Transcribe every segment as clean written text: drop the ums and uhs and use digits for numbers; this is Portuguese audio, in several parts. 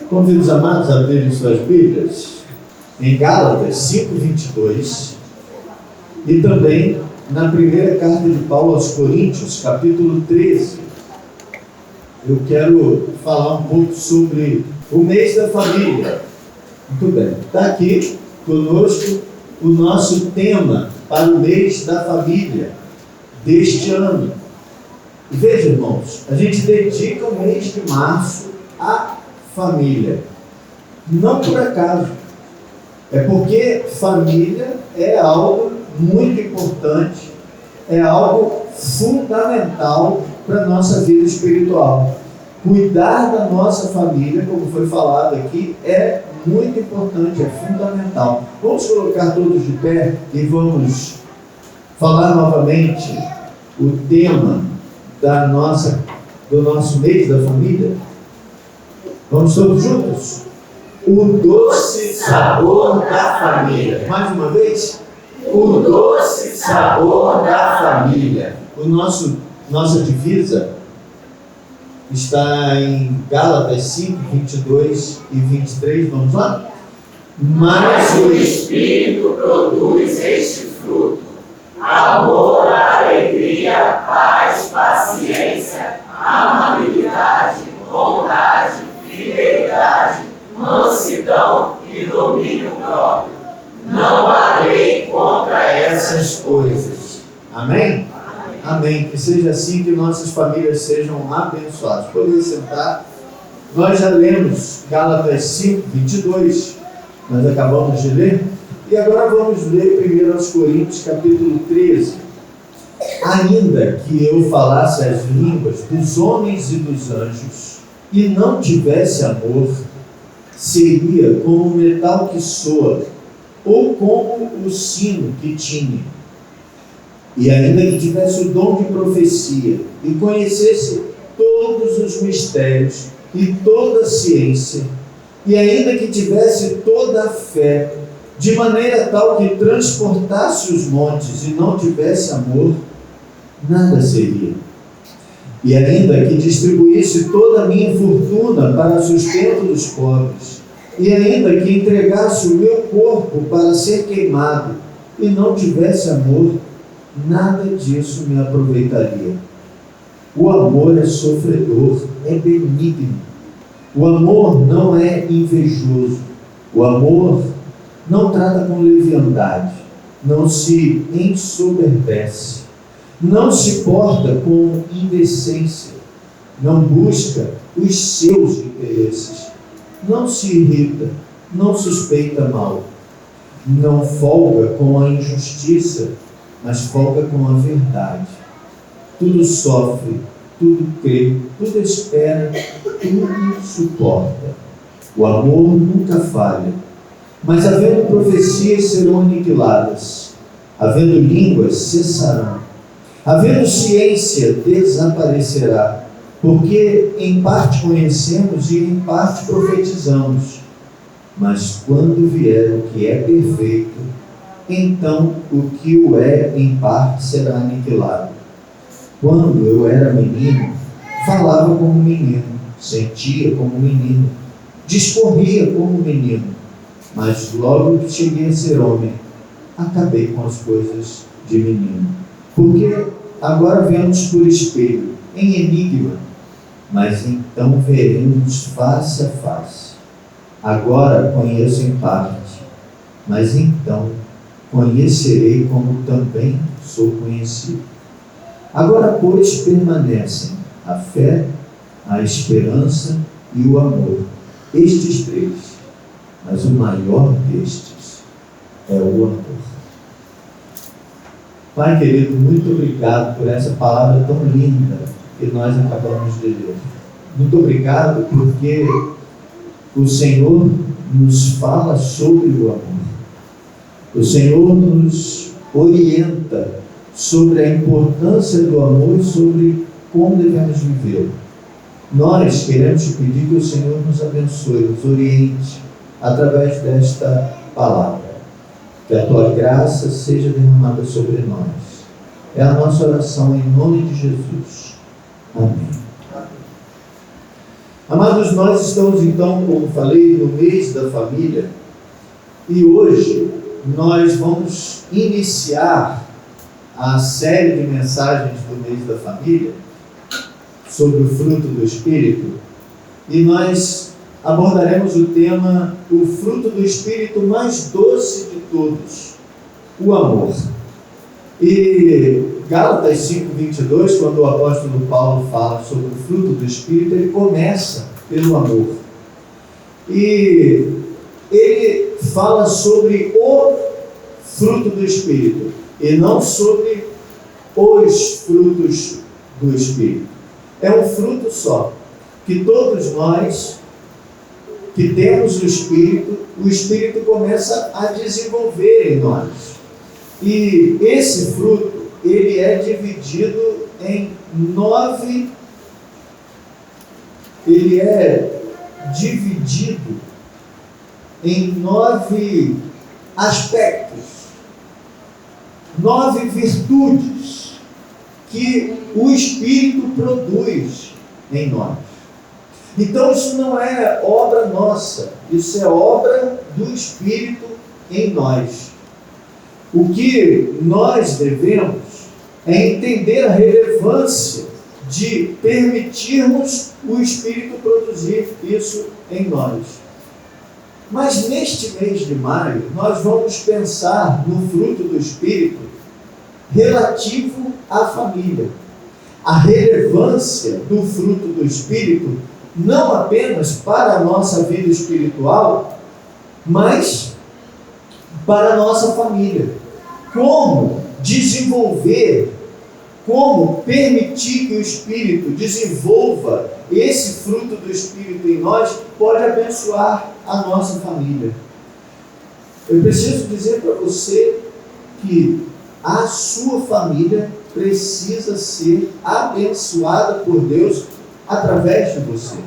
Convido os amados a abrirem suas Bíblias em Gálatas 5:22 e também na primeira carta de Paulo aos Coríntios, capítulo 13. Eu quero falar um pouco sobre o mês da família. Muito bem, está aqui conosco o nosso tema para o mês da família deste ano. E veja, irmãos, a gente dedica o mês de março à família. Não por acaso. É porque família é algo muito importante, é algo fundamental para a nossa vida espiritual. Cuidar da nossa família, como foi falado aqui, é muito importante, é fundamental. Vamos colocar todos de pé e vamos falar novamente o tema do nosso mês da família. Vamos todos juntos? O doce sabor da família. Mais uma vez. O doce sabor da família. Nossa divisa está em Gálatas 5:22 e 23. Vamos lá? Mas o Espírito produz este fruto: amor, alegria, paz, paciência, amabilidade, bondade, fidelidade, mansidão e domínio próprio. Não há lei contra essas coisas. Amém? Amém. Que seja assim, que nossas famílias sejam abençoadas. Poder sentar. Nós já lemos Gálatas 5:22. Nós acabamos de ler. E agora vamos ler primeiro aos Coríntios, capítulo 13. Ainda que eu falasse as línguas dos homens e dos anjos, e não tivesse amor, seria como o metal que soa, ou como o sino que tine. E ainda que tivesse o dom de profecia, e conhecesse todos os mistérios e toda a ciência, e ainda que tivesse toda a fé, de maneira tal que transportasse os montes e não tivesse amor, nada seria. E ainda que distribuísse toda a minha fortuna para o sustento dos pobres, e ainda que entregasse o meu corpo para ser queimado, e não tivesse amor, nada disso me aproveitaria. O amor é sofredor, é benigno. O amor não é invejoso. O amor não trata com leviandade, não se ensoberbece, não se porta com indecência, não busca os seus interesses, não se irrita, não suspeita mal, não folga com a injustiça, mas folga com a verdade. Tudo sofre, tudo crê, tudo espera, tudo suporta. O amor nunca falha. Mas havendo profecias serão aniquiladas, havendo línguas cessarão, havendo ciência desaparecerá, porque em parte conhecemos e em parte profetizamos. Mas quando vier o que é perfeito, então o que o é em parte será aniquilado. Quando eu era menino, falava como menino, sentia como menino, discorria como menino. Mas logo que cheguei a ser homem, acabei com as coisas de menino. Porque agora vemos por espelho, em enigma, mas então veremos face a face. Agora conheço em parte, mas então conhecerei como também sou conhecido. Agora, pois, permanecem a fé, a esperança e o amor, estes três. Mas o maior destes é o amor. Pai querido, muito obrigado por essa palavra tão linda que nós acabamos de ler. Muito obrigado porque o Senhor nos fala sobre o amor. O Senhor nos orienta sobre a importância do amor e sobre como devemos vivê-lo. Nós queremos te pedir que o Senhor nos abençoe, nos oriente através desta palavra. Que a tua graça seja derramada sobre nós. É a nossa oração em nome de Jesus. Amém. Amados, nós estamos então, como falei, no mês da família, e hoje nós vamos iniciar a série de mensagens do mês da família sobre o fruto do Espírito, e nós abordaremos o tema, o fruto do Espírito mais doce de todos, o amor. E Gálatas 5:22, quando o apóstolo Paulo fala sobre o fruto do Espírito, ele começa pelo amor. E ele fala sobre o fruto do Espírito, e não sobre os frutos do Espírito. É um fruto só, que todos nós que temos o Espírito começa a desenvolver em nós. E esse fruto, ele é dividido em 9, ele é dividido em 9 aspectos, 9 virtudes que o Espírito produz em nós. Então isso não é obra nossa, isso é obra do Espírito em nós. O que nós devemos é entender a relevância de permitirmos o Espírito produzir isso em nós. Mas neste mês de maio, nós vamos pensar no fruto do Espírito relativo à família. A relevância do fruto do Espírito não apenas para a nossa vida espiritual, mas para a nossa família. Como desenvolver, como permitir que o Espírito desenvolva esse fruto do Espírito em nós, pode abençoar a nossa família. Eu preciso dizer para você que a sua família precisa ser abençoada por Deus através de você.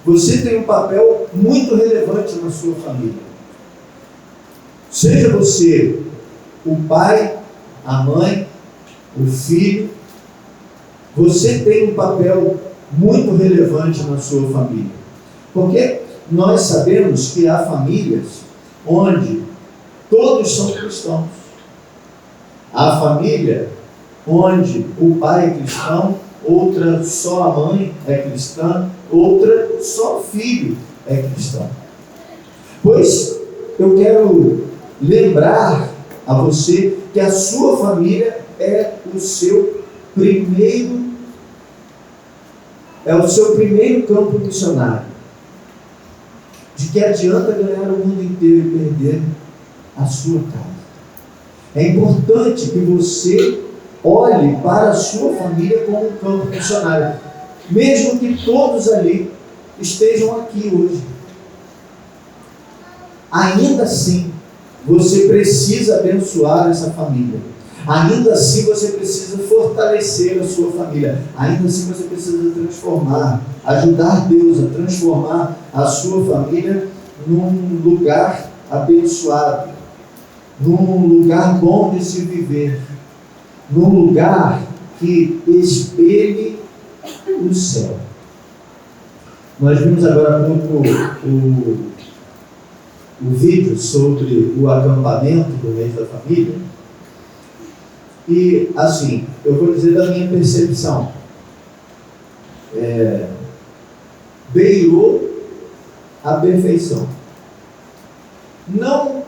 Você tem um papel muito relevante na sua família. Seja você o pai, a mãe, o filho, você tem um papel muito relevante na sua família. Porque nós sabemos que há famílias onde todos são cristãos. Há família onde o pai é cristão, outra só a mãe é cristã, outra só o filho é cristão. Pois eu quero lembrar a você que a sua família é o seu primeiro campo missionário. De que adianta ganhar o mundo inteiro e perder a sua casa? É importante que você olhe para a sua família como um campo missionário, mesmo que todos ali estejam aqui hoje. Ainda assim, você precisa abençoar essa família. Ainda assim, você precisa fortalecer a sua família. Ainda assim, você precisa transformar, ajudar Deus a transformar a sua família num lugar abençoado, num lugar bom de se viver, num lugar que espelhe o céu. Nós vimos agora há pouco o vídeo sobre o acampamento do mês da família. E assim, eu vou dizer da minha percepção. Beirou a perfeição. Não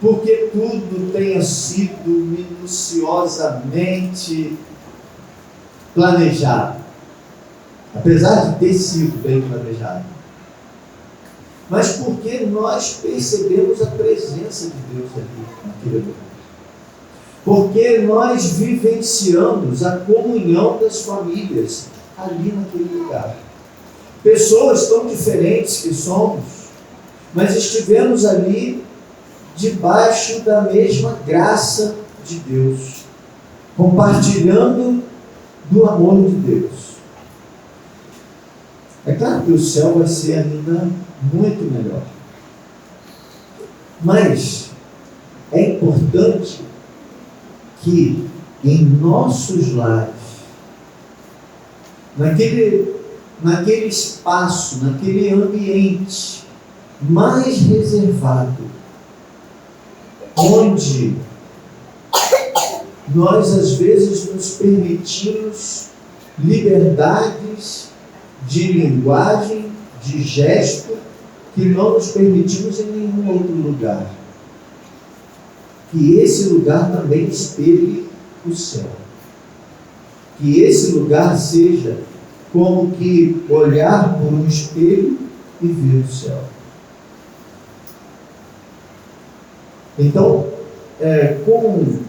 porque tudo tenha sido minuciosamente planejado, apesar de ter sido bem planejado, mas porque nós percebemos a presença de Deus ali naquele lugar. Porque nós vivenciamos a comunhão das famílias ali naquele lugar. Pessoas tão diferentes que somos, mas estivemos ali debaixo da mesma graça de Deus, compartilhando do amor de Deus. É claro que o céu vai ser ainda muito melhor, mas é importante que em nossos lares, naquele espaço, naquele ambiente mais reservado, onde nós às vezes nos permitimos liberdades de linguagem, de gesto, que não nos permitimos em nenhum outro lugar. Que esse lugar também espelhe o céu. Que esse lugar seja como que olhar por um espelho e ver o céu. Então, com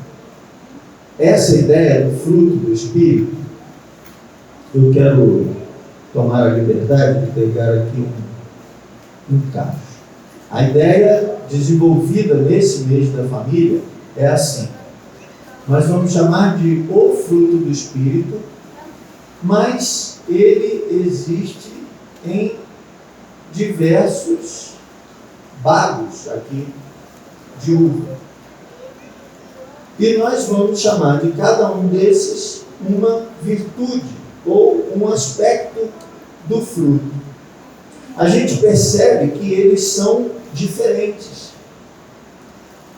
essa ideia do fruto do Espírito, eu quero tomar a liberdade de pegar aqui um caso. A ideia desenvolvida nesse mês da família é assim: nós vamos chamar de o fruto do Espírito, mas ele existe em diversos bagos aqui de uva. E nós vamos chamar de cada um desses uma virtude ou um aspecto do fruto. A gente percebe que eles são diferentes.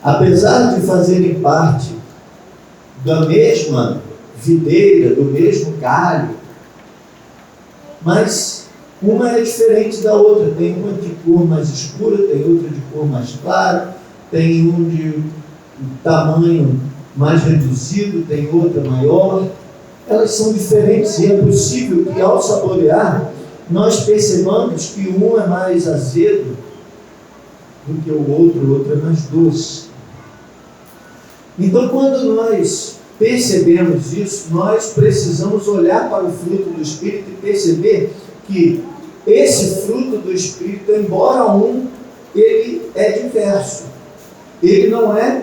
Apesar de fazerem parte da mesma videira, do mesmo galho, mas uma é diferente da outra. Tem uma de cor mais escura, tem outra de cor mais clara, tem um de tamanho mais reduzido, tem outra maior. Elas são diferentes e é possível que ao saborear nós percebamos que um é mais azedo do que o outro é mais doce. Então, quando nós percebemos isso, nós precisamos olhar para o fruto do Espírito e perceber que esse fruto do Espírito, embora ele é diverso, ele não é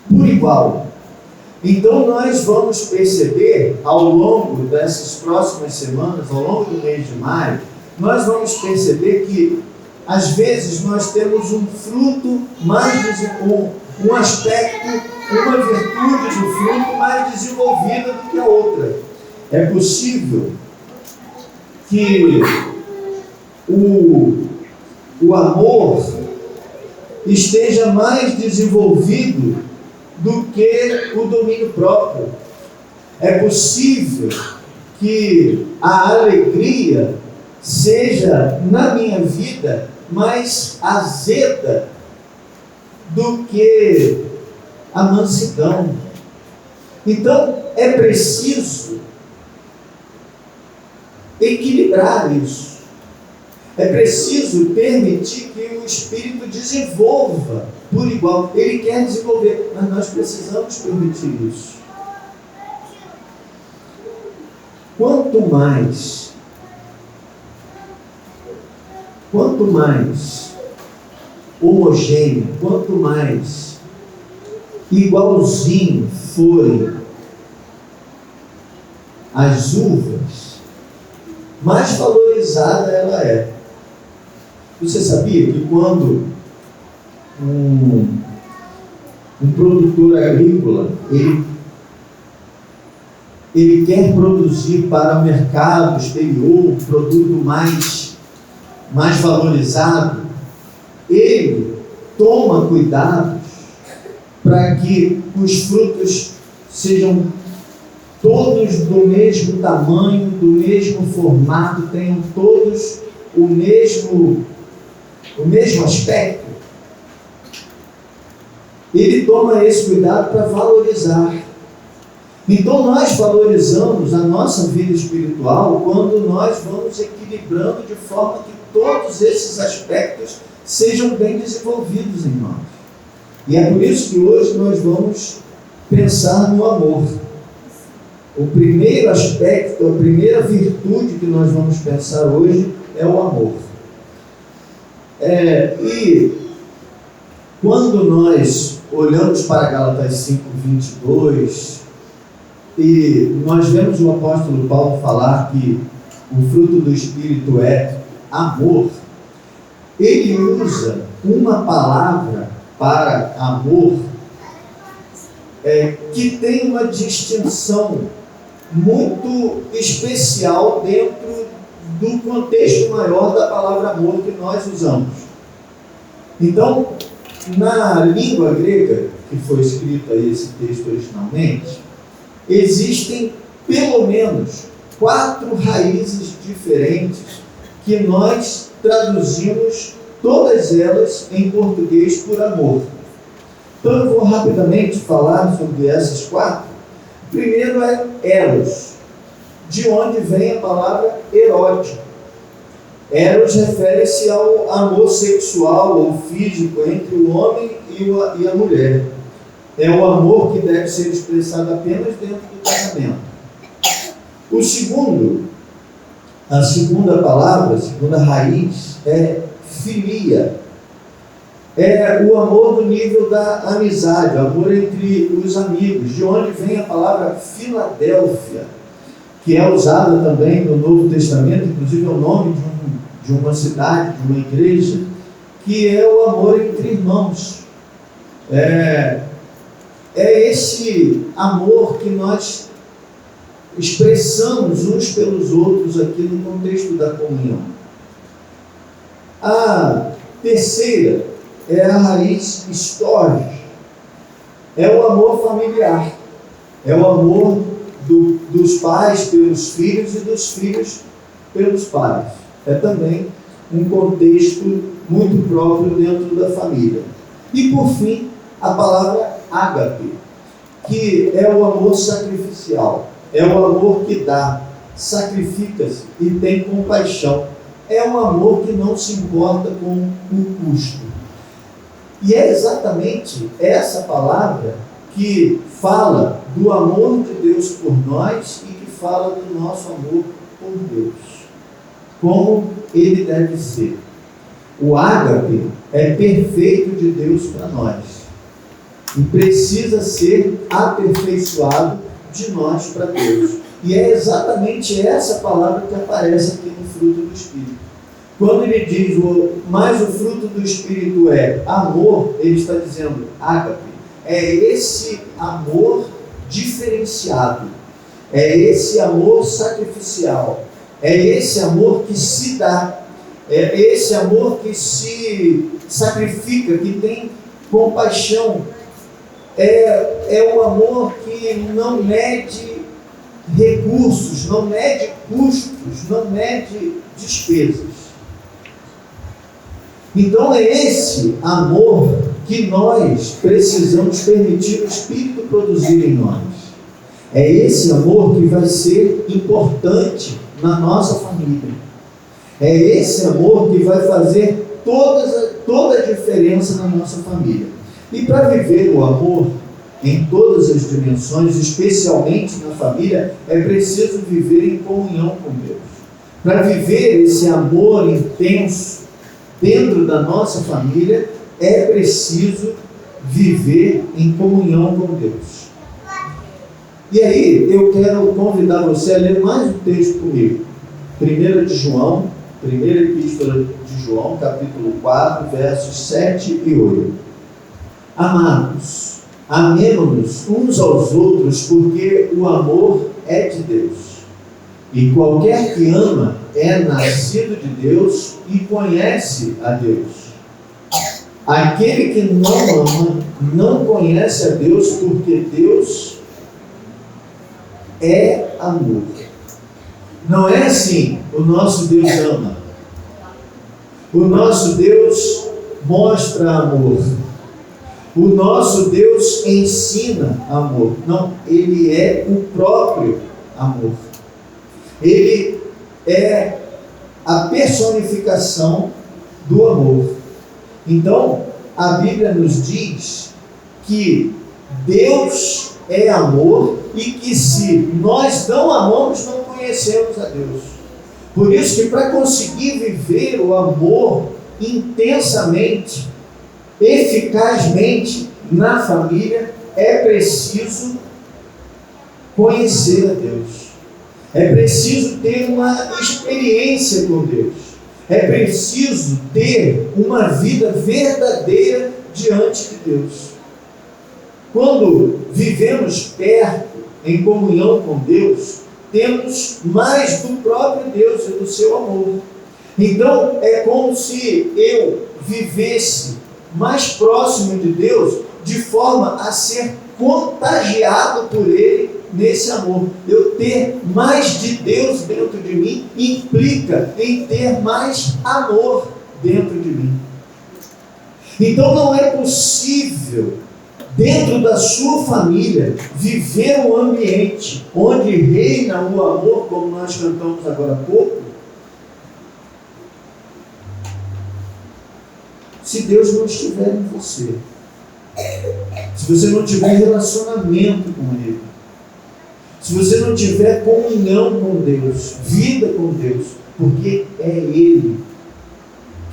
por igual. Então nós vamos perceber ao longo dessas próximas semanas, ao longo do mês de maio, nós vamos perceber que às vezes nós temos um fruto mais um aspecto, uma virtude do fruto mais desenvolvida do que a outra. É possível que o amor esteja mais desenvolvido do que o domínio próprio. É possível que a alegria seja, na minha vida, mais azeda do que a mansidão. Então, é preciso equilibrar isso. É preciso permitir que o Espírito desenvolva por igual. Ele quer desenvolver, mas nós precisamos permitir isso. Quanto mais homogêneo, quanto mais igualzinho forem as uvas, mais valorizada ela é. Você sabia que quando um produtor agrícola ele quer produzir para o mercado exterior um produto mais valorizado, ele toma cuidados para que os frutos sejam todos do mesmo tamanho, do mesmo formato, tenham todos o mesmo aspecto. Ele toma esse cuidado para valorizar. Então nós valorizamos a nossa vida espiritual quando nós vamos equilibrando de forma que todos esses aspectos sejam bem desenvolvidos em nós. E é por isso que hoje nós vamos pensar no amor. O primeiro aspecto, a primeira virtude que nós vamos pensar hoje é o amor. E quando nós olhamos para Gálatas 5:22, e nós vemos o apóstolo Paulo falar que o fruto do Espírito é amor, ele usa uma palavra para amor que tem uma distinção muito especial dentro do contexto maior da palavra amor que nós usamos. Então, na língua grega, que foi escrito aí esse texto originalmente, existem pelo menos 4 raízes diferentes que nós traduzimos todas elas em português por amor. Então eu vou rapidamente falar sobre essas 4. Primeiro é eros, de onde vem a palavra erótico. Eros refere-se ao amor sexual ou físico entre o homem e a mulher. É o amor que deve ser expressado apenas dentro do casamento. A segunda palavra, a segunda raiz é filia. É o amor do nível da amizade, o amor entre os amigos, de onde vem a palavra Filadélfia, que é usada também no Novo Testamento, inclusive é o nome de uma cidade, de uma igreja, que é o amor entre irmãos. É esse amor que nós expressamos uns pelos outros aqui no contexto da comunhão. A terceira é a raiz storge. É o amor familiar. É o amor dos pais pelos filhos e dos filhos pelos pais. É também um contexto muito próprio dentro da família. E por fim, a palavra ágape, que é o amor sacrificial. É o amor que dá, sacrifica-se e tem compaixão. É um amor que não se importa com o custo. E é exatamente essa palavra que fala do amor de Deus por nós e que fala do nosso amor por Deus. Como ele deve ser. O ágape é perfeito de Deus para nós. E precisa ser aperfeiçoado de nós para Deus. E é exatamente essa palavra que aparece aqui no fruto do Espírito. Quando ele diz, mas o fruto do Espírito é amor, ele está dizendo ágape. É esse amor diferenciado. É esse amor sacrificial. É esse amor que se dá. É esse amor que se sacrifica, que tem compaixão. É o amor que não mede recursos, não mede custos, não mede despesas. Então é esse amor que nós precisamos permitir o Espírito produzir em nós. É esse amor que vai ser importante na nossa família. É esse amor que vai fazer toda a diferença na nossa família. E para viver o amor em todas as dimensões, especialmente na família, é preciso viver em comunhão com Deus. Para viver esse amor intenso dentro da nossa família, é preciso viver em comunhão com Deus. E aí, eu quero convidar você a ler mais um texto comigo. 1 de João, primeira epístola de João, capítulo 4, versos 7 e 8. Amados, amemo-nos uns aos outros, porque o amor é de Deus. E qualquer que ama é nascido de Deus e conhece a Deus. Aquele que não ama não conhece a Deus, porque Deus é amor. Não é assim, o nosso Deus ama. O nosso Deus mostra amor. O nosso Deus ensina amor. Não, Ele é o próprio amor. Ele é a personificação do amor. Então, a Bíblia nos diz que Deus é amor e que se nós não amamos, não conhecemos a Deus. Por isso que para conseguir viver o amor intensamente, eficazmente na família, é preciso conhecer a Deus. É preciso ter uma experiência com Deus. É preciso ter uma vida verdadeira diante de Deus. Quando vivemos perto, em comunhão com Deus, temos mais do próprio Deus e do seu amor. Então, é como se eu vivesse mais próximo de Deus, de forma a ser contagiado por Ele nesse amor. Eu ter mais de Deus dentro de mim implica em ter mais amor dentro de mim. Então não é possível, dentro da sua família, viver um ambiente onde reina o amor, como nós cantamos agora há pouco, se Deus não estiver em você. Se você não tiver relacionamento com Ele. Se você não tiver comunhão com Deus, vida com Deus, porque é Ele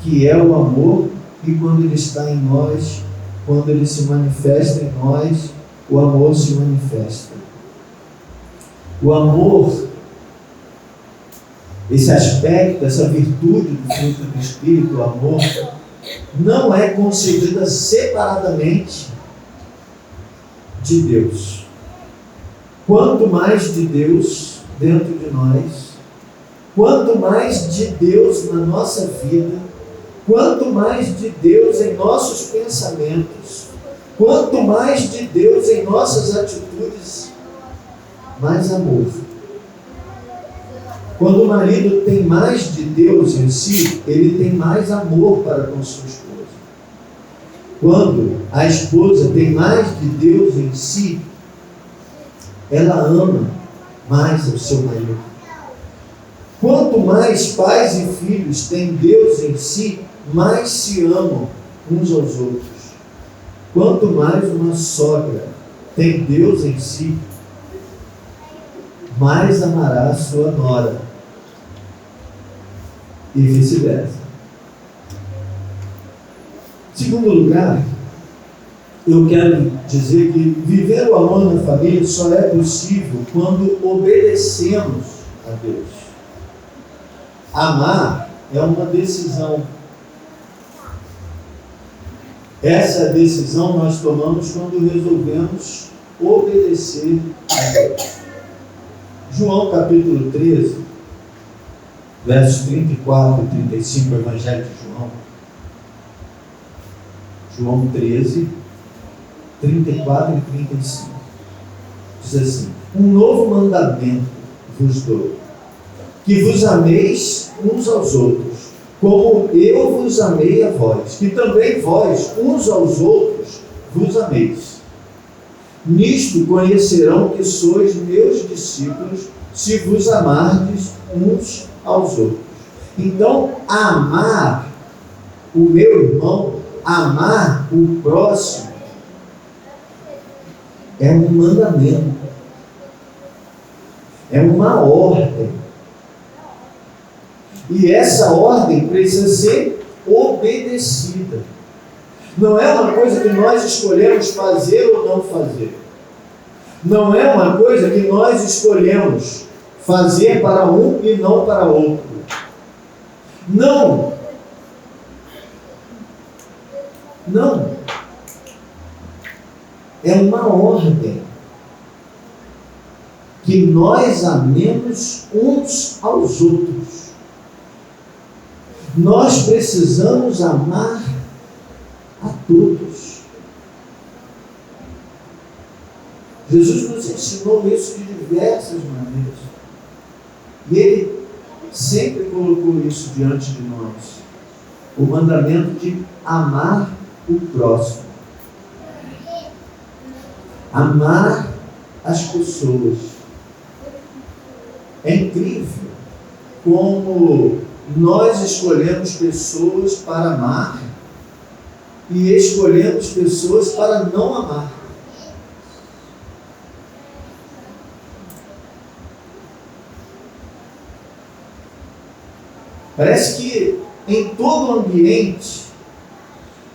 que é o amor, e quando Ele está em nós, quando Ele se manifesta em nós, o amor se manifesta. O amor, esse aspecto, essa virtude do fruto do Espírito, o amor, não é concedida separadamente de Deus. Quanto mais de Deus dentro de nós, quanto mais de Deus na nossa vida, quanto mais de Deus em nossos pensamentos, quanto mais de Deus em nossas atitudes, mais amor. Quando o marido tem mais de Deus em si, ele tem mais amor para com sua esposa. Quando a esposa tem mais de Deus em si, ela ama mais o seu marido. Quanto mais pais e filhos têm Deus em si, mais se amam uns aos outros. Quanto mais uma sogra tem Deus em si, mais amará a sua nora. E vice-versa. Em segundo lugar, eu quero dizer que viver o amor na família só é possível quando obedecemos a Deus. Amar é uma decisão. Essa decisão nós tomamos quando resolvemos obedecer a Deus. João capítulo 13, versos 34 e 35, o Evangelho de João. João 13, 34 e 35. Diz assim: um novo mandamento vos dou, que vos ameis uns aos outros, como eu vos amei a vós, que também vós, uns aos outros, vos ameis. Nisto conhecerão que sois meus discípulos, se vos amardes uns aos outros. Então, amar o meu irmão, amar o próximo, é um mandamento, é uma ordem. E essa ordem precisa ser obedecida. Não é uma coisa que nós escolhemos fazer ou não fazer. Não é uma coisa que nós escolhemos fazer para um e não para outro. Não. Não. É uma ordem. Que nós amemos uns aos outros. Nós precisamos amar a todos. Jesus nos ensinou isso de diversas maneiras. E Ele sempre colocou isso diante de nós. O mandamento de amar o próximo. Amar as pessoas. É incrível como nós escolhemos pessoas para amar e escolhemos pessoas para não amar. Parece que em todo ambiente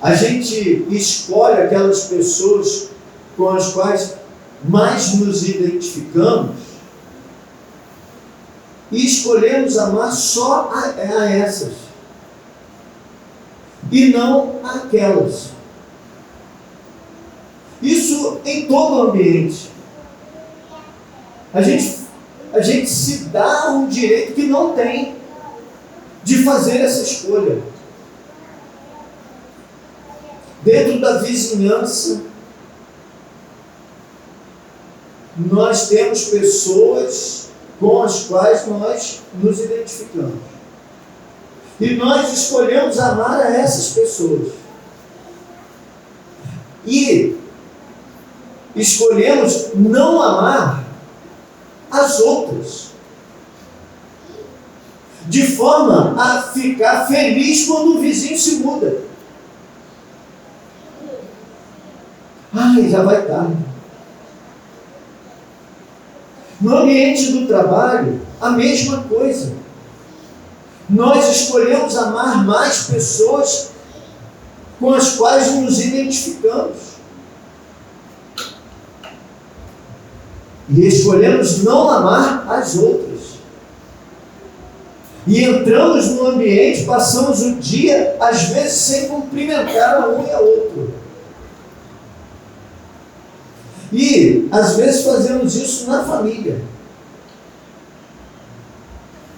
a gente escolhe aquelas pessoas com as quais mais nos identificamos e escolhemos amar só a essas e não aquelas. Isso em todo ambiente. A gente a gente se dá um direito que não tem de fazer essa escolha. Dentro da vizinhança, nós temos pessoas com as quais nós nos identificamos. E nós escolhemos amar a essas pessoas. E escolhemos não amar as outras, de forma a ficar feliz quando o vizinho se muda. Ai, já vai tarde. No ambiente do trabalho, a mesma coisa. Nós escolhemos amar mais pessoas com as quais nos identificamos. E escolhemos não amar as outras. E entramos no ambiente, passamos o dia, às vezes, sem cumprimentar a um e a outro. E, às vezes, fazemos isso na família.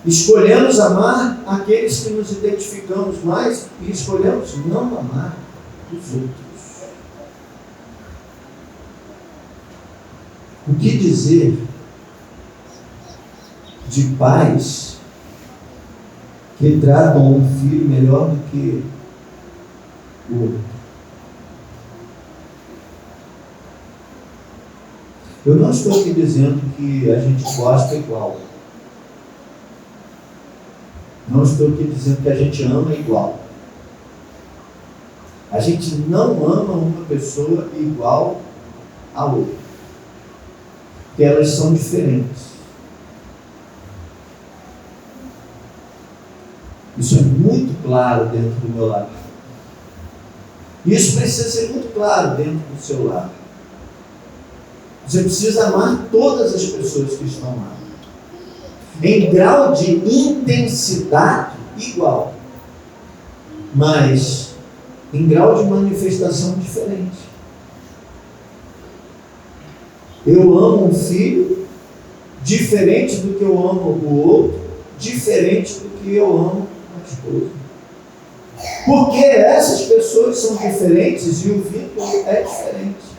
Escolhemos amar aqueles que nos identificamos mais e escolhemos não amar os outros. O que dizer de pais que tratam um filho melhor do que o outro? Eu não estou aqui dizendo que a gente gosta igual. Não estou aqui dizendo que a gente ama igual. A gente não ama uma pessoa igual a outra. Porque elas são diferentes. Isso é muito claro dentro do meu lar. Isso precisa ser muito claro dentro do seu lar. Você precisa amar todas as pessoas que estão lá, em grau de intensidade igual, mas em grau de manifestação diferente. Eu amo um filho diferente do que eu amo o outro, diferente do que eu amo a esposa. Porque essas pessoas são diferentes e o vínculo é diferente.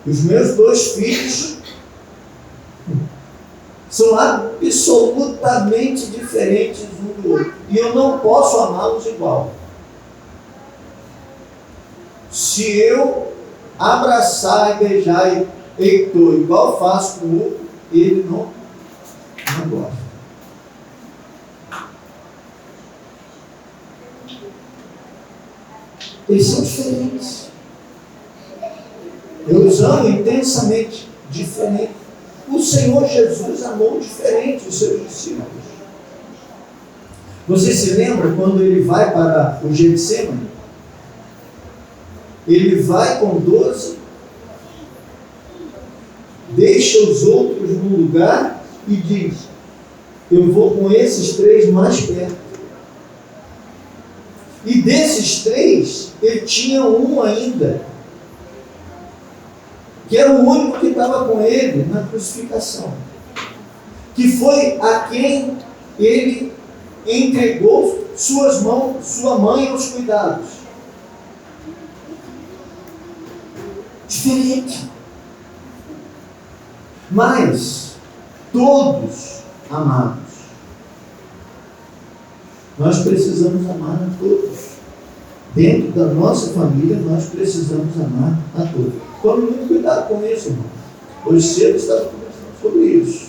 Os meus 2 filhos são absolutamente diferentes um do outro. E eu não posso amá-los igual. Se eu abraçar e beijar Heitor igual eu faço com o outro, ele não gosta. Eles são diferentes. Eu os amo intensamente, diferente. O Senhor Jesus amou diferente os seus discípulos. Você se lembra quando ele vai para o Getsemane? Ele vai com 12, deixa os outros no lugar e diz: eu vou com esses 3 mais perto. E desses 3, ele tinha um ainda, que era o único que estava com ele na crucificação, que foi a quem ele entregou sua mãe aos cuidados. Diferente. Mas todos amados. Nós precisamos amar a todos. Dentro da nossa família, nós precisamos amar a todos. Tome muito cuidado com isso, irmão. Hoje cedo estava conversando sobre isso.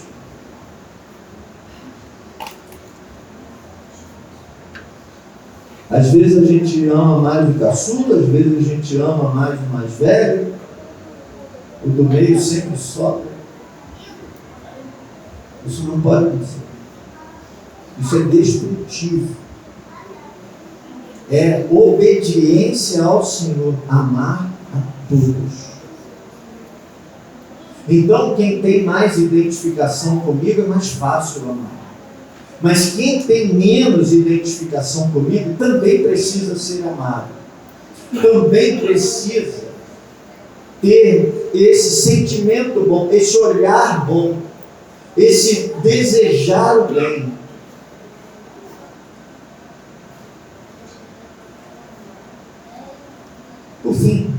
Às vezes a gente ama mais o caçula, às vezes a gente ama mais o mais velho, o do meio sempre sobra. Isso não pode acontecer. Isso é destrutivo. É obediência ao Senhor, amar a todos. Então, quem tem mais identificação comigo é mais fácil amar. Mas quem tem menos identificação comigo também precisa ser amado. Também precisa ter esse sentimento bom, esse olhar bom, esse desejar o bem. Por fim,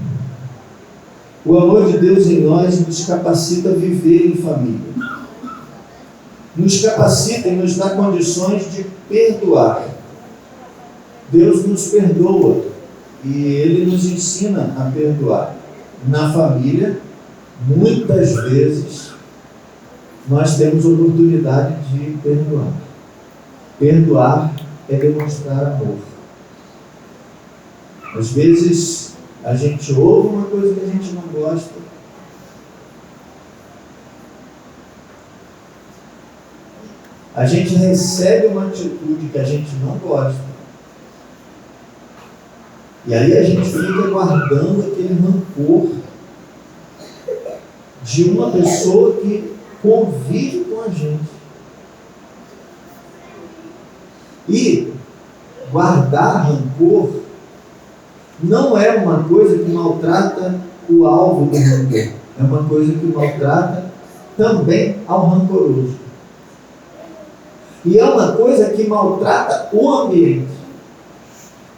o amor de Deus em nós nos capacita a viver em família. Nos capacita e nos dá condições de perdoar. Deus nos perdoa e Ele nos ensina a perdoar. Na família, muitas vezes, nós temos oportunidade de perdoar. Perdoar é demonstrar amor. Às vezes, a gente ouve uma coisa que a gente não gosta. A gente recebe uma atitude que a gente não gosta. E aí a gente fica guardando aquele rancor de uma pessoa que convive com a gente. E guardar rancor não é uma coisa que maltrata o alvo do rancor. É uma coisa que maltrata também ao rancoroso. E é uma coisa que maltrata o ambiente,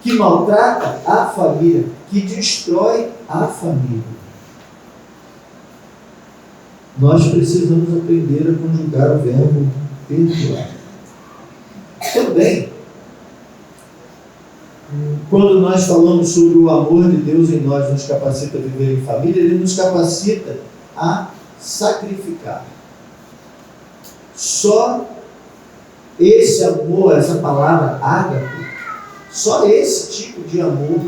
que maltrata a família, que destrói a família. Nós precisamos aprender a conjugar o verbo perdoar. Também, quando nós falamos sobre o amor de Deus em nós nos capacita a viver em família, Ele nos capacita a sacrificar. Só esse amor, essa palavra ágape, só esse tipo de amor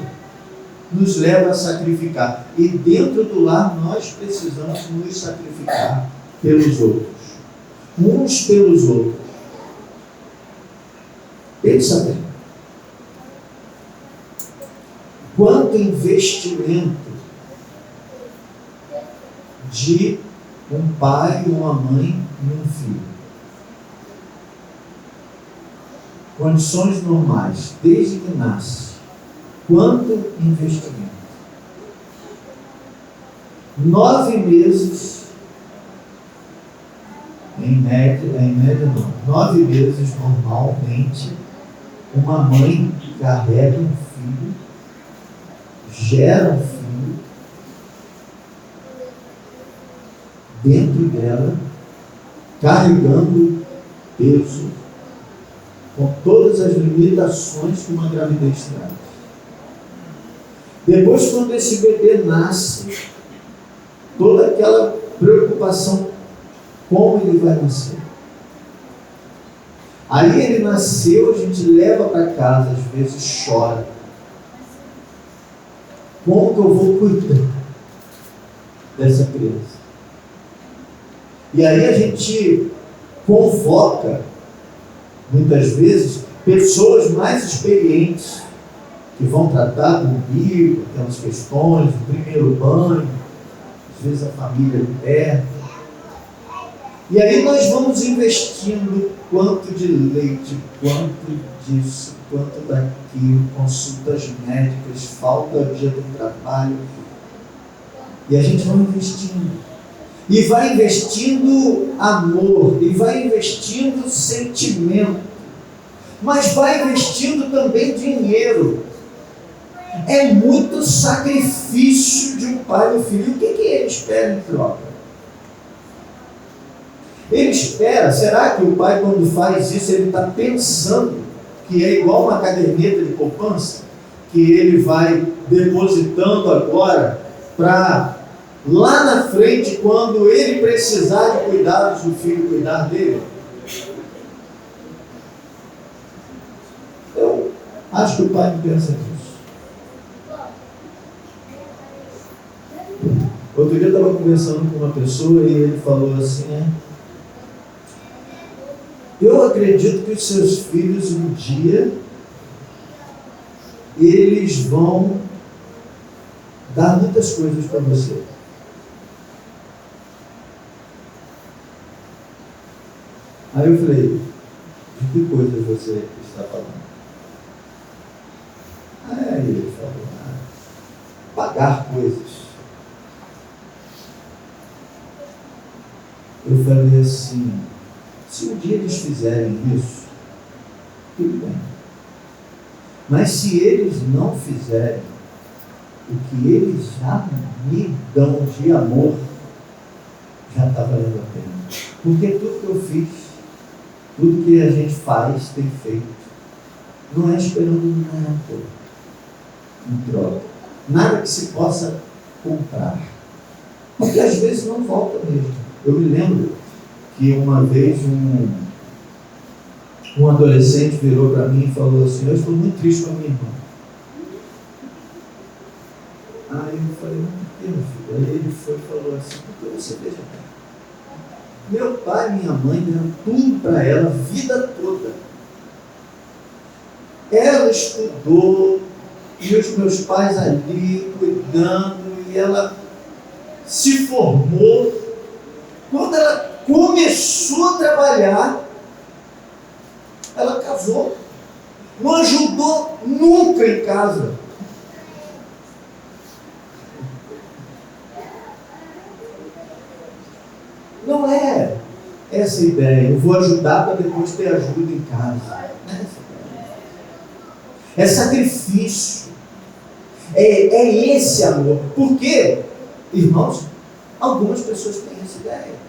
nos leva a sacrificar. E dentro do lar nós precisamos nos sacrificar pelos outros. Uns pelos outros. Pensa bem. Quanto investimento de um pai, uma mãe e um filho. Condições normais, desde que nasce. Quanto investimento? 9 meses, em média não, 9 meses normalmente, uma mãe carrega um filho, gera um filho dentro dela, carregando peso, com todas as limitações que uma gravidez traz. Depois, quando esse bebê nasce, toda aquela preocupação, como ele vai nascer. Aí ele nasceu, a gente leva para casa, às vezes chora. Como que eu vou cuidar dessa criança? E aí a gente convoca, muitas vezes, pessoas mais experientes que vão tratar do umbigo, aquelas questões, o primeiro banho, às vezes a família perto. E aí nós vamos investindo quanto de leite, quanto disso, quanto daquilo, consultas médicas, falta dia do trabalho. E a gente vai investindo. E vai investindo amor, e vai investindo sentimento, mas vai investindo também dinheiro. É muito sacrifício de um pai e um filho. O que ele espera em troca? Ele espera, será que o pai, quando faz isso, ele está pensando que é igual uma caderneta de poupança, que ele vai depositando agora para lá na frente, quando ele precisar de cuidados do filho, cuidar dele? Eu acho que o pai não pensa nisso. Outro dia eu estava conversando com uma pessoa e ele falou assim, eu acredito que os seus filhos um dia eles vão dar muitas coisas para você. Aí eu falei, de que coisas você está falando? Aí ele falou, pagar coisas. falei assim, se um dia eles fizerem isso, tudo bem. Mas se eles não fizerem o que eles já me dão de amor, já está valendo a pena. Porque tudo que eu fiz, tudo que a gente faz, tem feito, não é esperando nada em troca. Nada que se possa comprar. Porque às vezes não volta mesmo. Eu me lembro que uma vez um adolescente virou para mim e falou assim, eu estou muito triste com a minha irmã. Aí eu falei, mas por que, meu filho? Aí ele foi e falou assim, porque você veja bem. Meu pai e minha mãe deram tudo para ela a vida toda. Ela estudou, e os meus pais ali cuidando, e ela se formou. Quando ela começou a trabalhar, ela casou. Não ajudou nunca em casa. Não é essa a ideia. Eu vou ajudar para depois ter ajuda em casa. É sacrifício. É esse amor. Por quê? Irmãos, algumas pessoas têm essa ideia.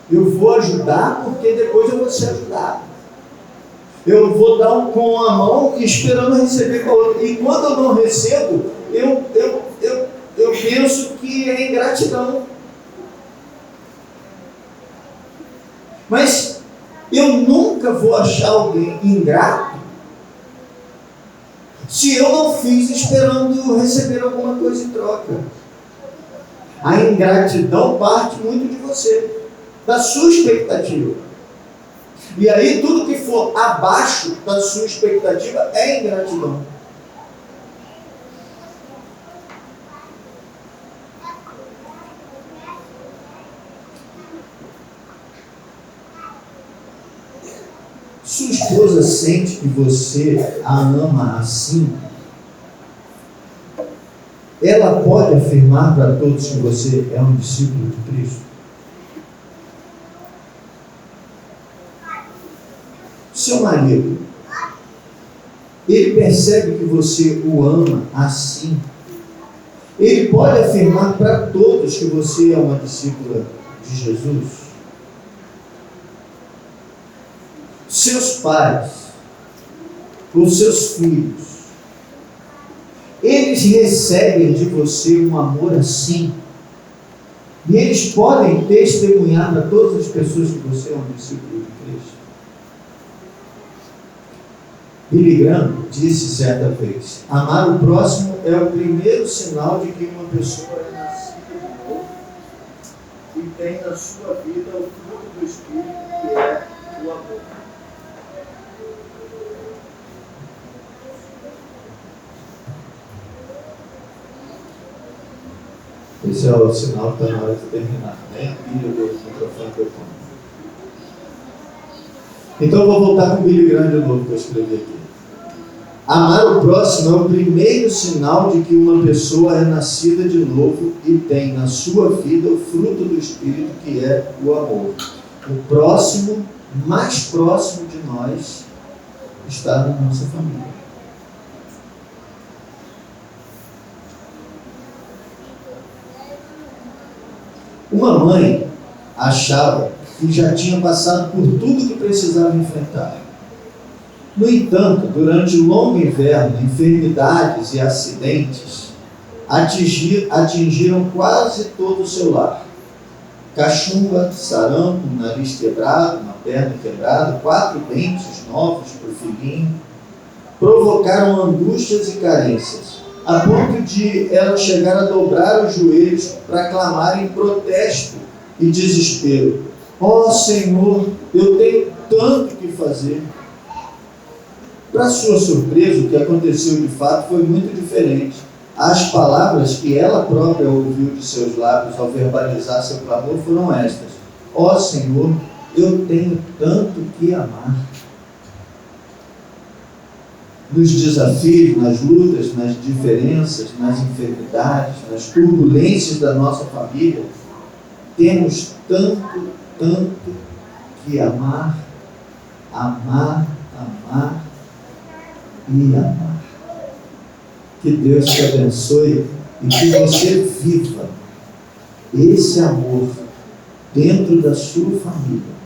Eu vou ajudar porque depois eu vou ser ajudado. Eu vou dar com a mão esperando receber com a outra. E quando eu não recebo, eu penso que é ingratidão. Mas eu nunca vou achar alguém ingrato se eu não fiz esperando receber alguma coisa em troca. A ingratidão parte muito de você, da sua expectativa. E aí tudo que for abaixo da sua expectativa é ingratidão. Sua esposa sente que você a ama assim, ela pode afirmar para todos que você é um discípulo de Cristo? Seu marido, ele percebe que você o ama assim, ele pode afirmar para todos que você é uma discípula de Jesus? Seus pais, os seus filhos, eles recebem de você um amor assim, e eles podem testemunhar para todas as pessoas que você é um discípulo de Cristo. Billy Graham disse certa vez, amar o próximo é o primeiro sinal de que uma pessoa é nascida de novo e tem na sua vida o fruto do Espírito, que é o amor. Esse é o sinal que está na hora de terminar, né? O microfone que eu tomo. Então eu vou voltar com o Billy Graham de novo que eu escrevi aqui. Amar o próximo é o primeiro sinal de que uma pessoa é nascida de novo e tem na sua vida o fruto do Espírito, que é o amor. O próximo, mais próximo de nós, está na nossa família. Uma mãe achava que já tinha passado por tudo que precisava enfrentar. No entanto, durante o longo inverno, enfermidades e acidentes atingiram quase todo o seu lar. Cachumba, sarampo, nariz quebrado, uma perna quebrada, 4 dentes novos para o filhinho, provocaram angústias e carências, a ponto de ela chegar a dobrar os joelhos para clamar em protesto e desespero. Ó Senhor, eu tenho tanto que fazer. Para sua surpresa, o que aconteceu de fato foi muito diferente. As palavras que ela própria ouviu de seus lábios ao verbalizar seu clamor foram estas: ó Senhor, eu tenho tanto que amar. Nos desafios, nas lutas, nas diferenças, nas enfermidades, nas turbulências da nossa família, temos tanto que amar e amar. Que Deus te abençoe e que você viva esse amor dentro da sua família.